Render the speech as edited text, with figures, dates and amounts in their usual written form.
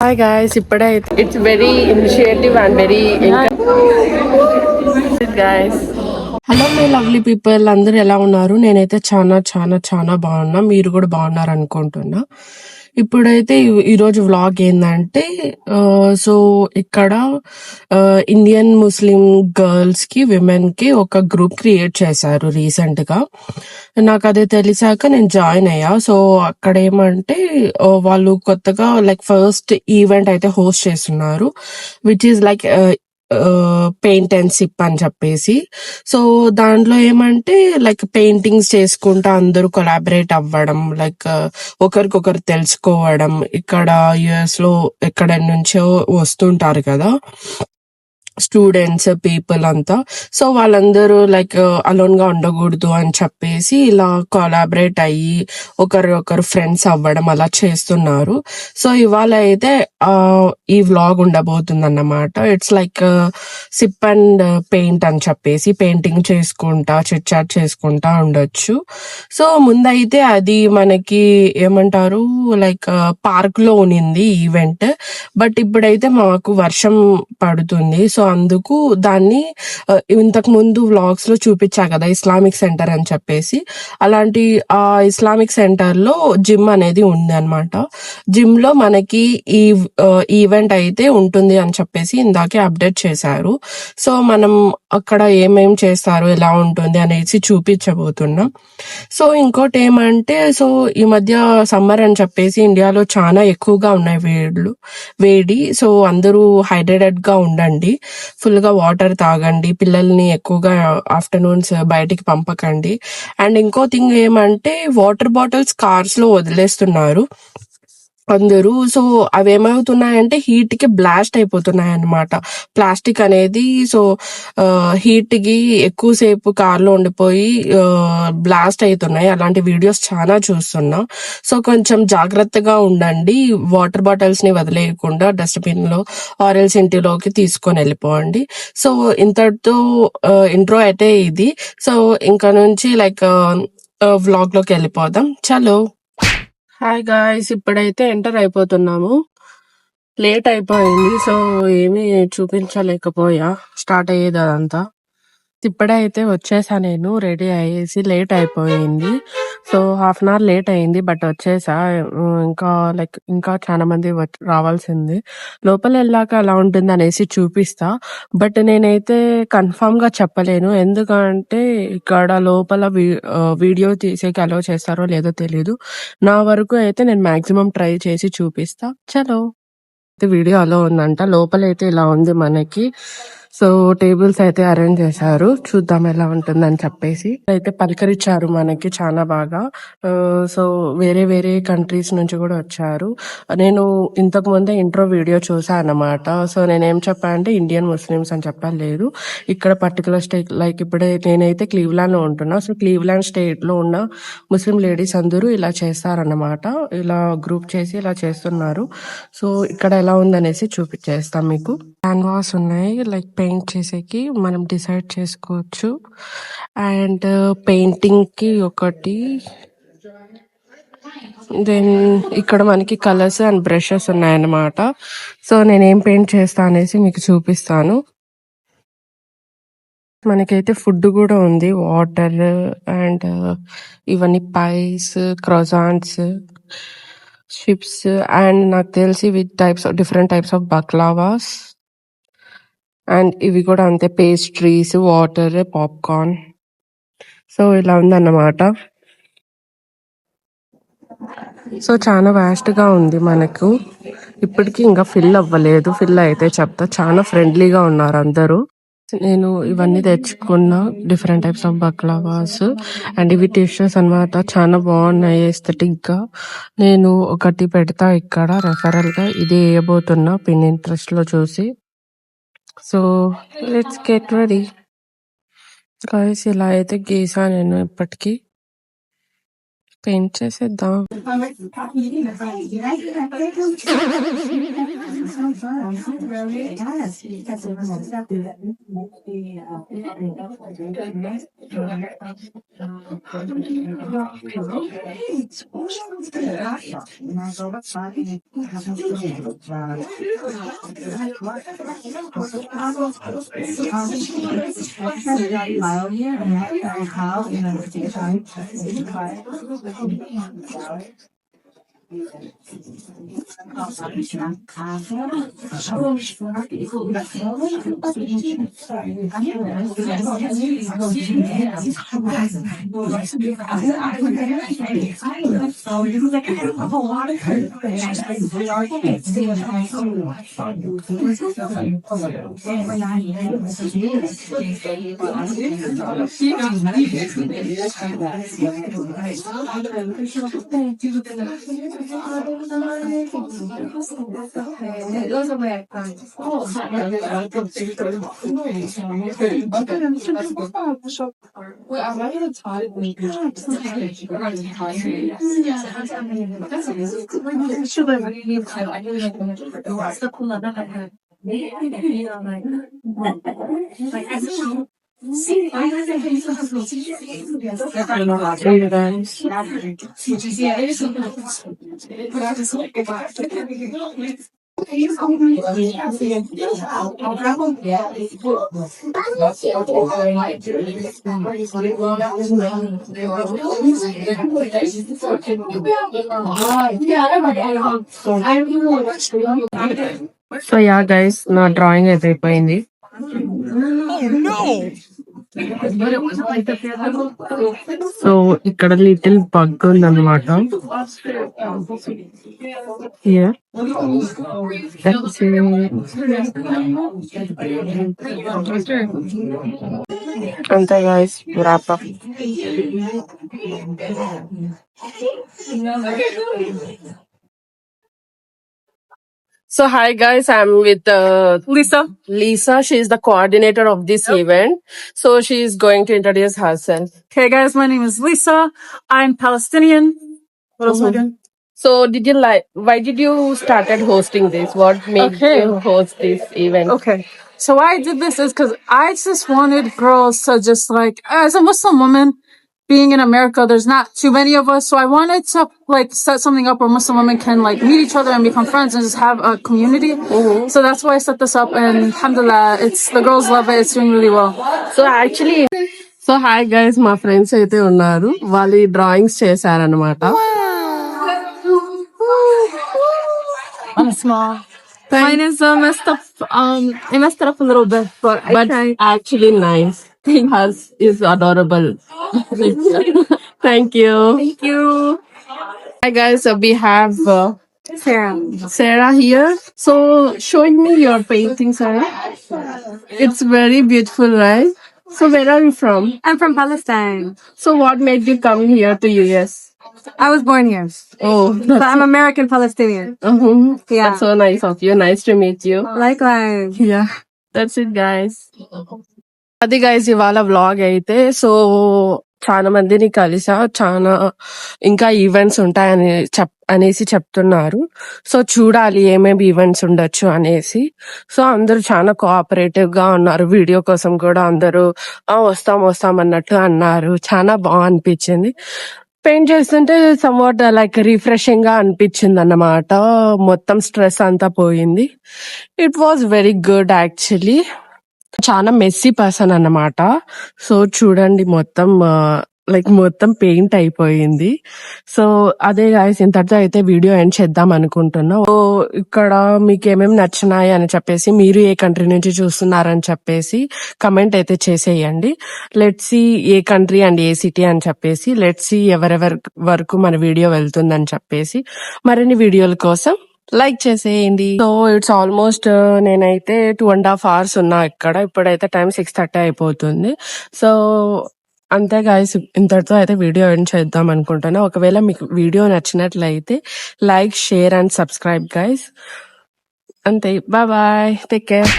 Hi guys, ఇప్పుడే it's very initiative and very guys. Hello my lovely people, అందరూ ఎలా ఉన్నారు? నేనైతే చాలా చాలా చాలా బాగున్నా. మీరు కూడా బాగున్నారు అనుకుంటున్నా. ఇప్పుడైతే ఈరోజు వ్లాగ్ ఏంటంటే సో ఇక్కడ ఇండియన్ ముస్లిం గర్ల్స్ కి విమెన్ కి ఒక గ్రూప్ క్రియేట్ చేశారు రీసెంట్ గా. నాకు అదే తెలిసాక నేను జాయిన్ అయ్యా. సో అక్కడ ఏమంటే వాళ్ళు కొత్తగా లైక్ ఫస్ట్ ఈవెంట్ అయితే హోస్ట్ చేస్తున్నారు, which is like paint and SIP అని చెప్పేసి. సో దాంట్లో ఏమంటే లైక్ పెయింటింగ్స్ చేసుకుంటా అందరూ కొలాబరేట్ అవ్వడం, లైక్ ఒకరికొకరు తెలుసుకోవడం. ఇక్కడ యుఎస్ లో ఎక్కడ నుంచో వస్తుంటారు కదా స్టూడెంట్స్ పీపుల్ అంతా. సో వాళ్ళందరూ లైక్ అలోన్ గా ఉండకూడదు అని చెప్పేసి ఇలా కొలాబరేట్ అయ్యి ఒకరు ఫ్రెండ్స్ అవ్వడం అలా చేస్తున్నారు. సో ఇవాళ అయితే ఈ వ్లాగ్ ఉండబోతుంది అన్నమాట. It's like SIP and paint అని చెప్పేసి పెయింటింగ్ చేసుకుంటా చిట్ చాట్ చేసుకుంటా ఉండొచ్చు. సో ముందైతే అది మనకి ఏమంటారు లైక్ పార్క్ లో ఉనింది ఈవెంట్, బట్ ఇప్పుడైతే మాకు వర్షం పడుతుంది. సో అందుకు దాన్ని ఇంతకు ముందు వ్లాగ్స్ లో చూపించా కదా ఇస్లామిక్ సెంటర్ అని చెప్పేసి, అలాంటి ఆ ఇస్లామిక్ సెంటర్ లో జిమ్ అనేది ఉంది అనమాట. జిమ్ లో మనకి ఈ ఈవెంట్ అయితే ఉంటుంది అని చెప్పేసి ఇందాకే అప్డేట్ చేశారు. సో మనం అక్కడ ఏమేం చేస్తారు ఎలా ఉంటుంది అనేసి చూపించబోతున్నాం. సో ఇంకోటి ఏమంటే సో ఈ మధ్య సమ్మర్ అని చెప్పేసి ఇండియాలో చాలా ఎక్కువగా ఉన్నాయి వేడి. సో అందరూ హైడ్రేటెడ్ గా ఉండండి, ఫుల్ గా వాటర్ తాగండి, పిల్లల్ని ఎక్కువగా ఆఫ్టర్నూన్స్ బయటికి పంపకండి. అండ్ ఇంకో థింగ్ ఏమంటే వాటర్ బాటిల్స్ కార్స్ లో వదిలేస్తున్నారు అందరూ. సో అవి ఏమవుతున్నాయంటే హీట్ కి బ్లాస్ట్ అయిపోతున్నాయి అన్నమాట, ప్లాస్టిక్ అనేది. సో హీట్ కి ఎక్కువసేపు కార్లో ఉండిపోయి బ్లాస్ట్ అవుతున్నాయి. అలాంటి వీడియోస్ చాలా చూస్తున్నా. సో కొంచెం జాగ్రత్తగా ఉండండి, వాటర్ బాటిల్స్ ని వదిలేయకుండా డస్ట్బిన్ లో ఆరెల్స్ ఇంటిలోకి తీసుకొని వెళ్ళిపోండి. సో ఇంతటితో ఇంట్రో అయితే ఇది. సో ఇంకా నుంచి లైక్ వ్లాగ్ లోకి వెళ్ళిపోదాం. చలో. హాయ్ గాయ్స్, ఇప్పుడైతే ఎంటర్ అయిపోతున్నాము. లేట్ అయిపోయింది, సో ఏమీ చూపించలేకపోయా స్టార్ట్ అయ్యేది అదంతా. ఇప్పుడే అయితే వచ్చేసా, నేను రెడీ అయ్యేసి. లేట్ అయిపోయింది, so half an hour late అయింది, బట్ వచ్చేసా. ఇంకా లైక్ ఇంకా చాలా మంది రావాల్సింది. లోపల వెళ్ళాక ఎలా ఉంటుంది అనేసి చూపిస్తా, బట్ నేనైతే కన్ఫామ్ గా చెప్పలేను, ఎందుకంటే ఇక్కడ లోపల వీడియో తీసేకి అలో చేస్తారో లేదో తెలీదు. నా వరకు అయితే నేను మాక్సిమం ట్రై చేసి చూపిస్తా. చలో. వీడియో అలో ఉందంట. లోపలైతే ఇలా ఉంది మనకి. సో టేబుల్స్ అయితే అరేంజ్ చేశారు, చూద్దాం ఎలా ఉంటుందని చెప్పేసి. అయితే పలకరించారు మనకి చాలా బాగా. సో వేరే వేరే కంట్రీస్ నుంచి కూడా వచ్చారు. నేను ఇంతకు ముందే ఇంట్రో వీడియో చూసా అన్నమాట. సో నేనేం చెప్పా అంటే ఇండియన్ ముస్లిమ్స్ అని చెప్పలేదు. ఇక్కడ పర్టికులర్ స్టేట్ లైక్ ఇప్పుడే నేనైతే క్లీవ్లాండ్ లో ఉంటున్నా. సో క్లీవ్లాండ్ స్టేట్ లో ఉన్న ముస్లిం లేడీస్ అందరూ ఇలా చేస్తారన్నమాట. ఇలా గ్రూప్ చేసి ఇలా చేస్తున్నారు. సో ఇక్కడ ఎలా ఉందనేసి చూపించేస్తాం మీకు. క్యాన్వాస్ ఉన్నాయి, లైక్ పెయింట్ చేసేకి మనం డిసైడ్ చేసుకోవచ్చు. అండ్ పెయింటింగ్ కి ఒకటి, దెన్ ఇక్కడ మనకి కలర్స్ అండ్ బ్రషెస్ ఉన్నాయన్నమాట. సో నేనేం పెయింట్ చేస్తా అనేసి మీకు చూపిస్తాను. మనకైతే ఫుడ్ కూడా ఉంది, వాటర్ అండ్ ఇవన్నీ పైస్, క్రోసాంట్స్, చిప్స్, అండ్ నాకు తెలిసి different types of baklavas. And ఇవి కూడా అంతే, పేస్ట్రీస్, వాటర్, పాప్కార్న్. సో ఇలా ఉందన్నమాట. సో చాలా వాస్ట్ గా ఉంది మనకు. ఇప్పటికీ ఇంకా ఫిల్ అవ్వలేదు, ఫిల్ అయితే చెప్తా. చాలా ఫ్రెండ్లీగా ఉన్నారు అందరూ. నేను ఇవన్నీ తెచ్చుకున్నా, different types of baklavas. And ఇవి టిష్యూస్ అన్నమాట, చాలా బాగున్నాయి ఎస్థెటిక్ గా. నేను ఒకటి పెడతా ఇక్కడ రెఫరల్ గా, ఇది వేయబోతున్నా Pinterest లో చూసి. So let's get ready guys. ఇలా అయితే గీసా నేను, ఇప్పటికి పెయింట్ చేసేద్దాం. సో యా గైస్, నా డ్రాయింగ్ అయితే అయిపోయింది. సో ఇక్కడ లిటిల్ బగ్ ఉందన్నమాట. అంతే guys, wrap up. So hi guys, I'm with Lisa. She is the coordinator of this event. So she is going to introduce herself. Hey guys, my name is Lisa. I'm Palestinian. What else am I doing? So why did you started hosting this? What made you host this event? Okay. So why I did this is because I just wanted girls to just like, as a Muslim woman, being in America, there's not too many of us. So I wanted to like set something up where Muslim women can like meet each other and become friends and just have a community. So that's why I set this up, and alhamdulillah, the girls love it. It's doing really well. So hi guys, మా friends అయితే ఉన్నారు. వాళ్ళు drawings చేశారనమాట. I'm small. Mine is messed up. I messed it up a little bit, but Actually nice. Hers is adorable. Thank you. Thank you. Hi guys, we have Sarah here. So showing me your painting, Sarah. It's very beautiful, right? So where are you from? I'm from Palestine. So what made you come here to US? I was born here. Oh, But I'm American Palestinian. Yeah. That's so nice of you. Nice to meet you. Likewise. Yeah, that's it guys. అది guys ఇవాళ vlog అయితే. So చాలా మందిని కలిసా, చాలా ఇంకా events ఉంటాయని అనేసి చెప్తున్నారు. సో చూడాలి ఏమేమి ఈవెంట్స్ ఉండొచ్చు అనేసి. సో అందరూ చాలా కోఆపరేటివ్ గా ఉన్నారు. వీడియో కోసం కూడా అందరూ వస్తాం అన్నట్టు అన్నారు. చాలా బాగా అనిపించింది. పెయింట్ చేస్తుంటే సమ్వాట్ లైక్ రిఫ్రెషింగ్ గా అనిపించింది అన్నమాట. మొత్తం స్ట్రెస్ అంతా పోయింది. It was very good actually. చాలా మెస్సీ పర్సన్ అన్నమాట. సో చూడండి మొత్తం మొత్తం పెయింట్ అయిపోయింది. సో అదే గాయస్, ఇంతటితో అయితే వీడియో ఎండ్ చేద్దాం అనుకుంటున్నా. సో ఇక్కడ మీకు ఏమేమి నచ్చినాయి అని చెప్పేసి, మీరు ఏ కంట్రీ నుంచి చూస్తున్నారని చెప్పేసి కమెంట్ అయితే చేసేయండి. Let's see a country and a city అని చెప్పేసి, లెట్స్ సీ ఎవరెవరి వరకు మన వీడియో వెళ్తుందని చెప్పేసి. మరిన్ని వీడియోల కోసం లైక్ చేసేయండి. సో ఇట్స్ ఆల్మోస్ట్ నేనైతే 2.5 hours ఉన్నా ఇక్కడ. ఇప్పుడైతే టైం 6:30 అయిపోతుంది. సో అంతే గాయస్, ఇంతటితో అయితే వీడియో ఎండ్ చేద్దాం అనుకుంటున్నా. ఒకవేళ మీకు వీడియో నచ్చినట్లయితే like, share and subscribe guys. అంతే, బాయ్ బాయ్, టేక్ కేర్.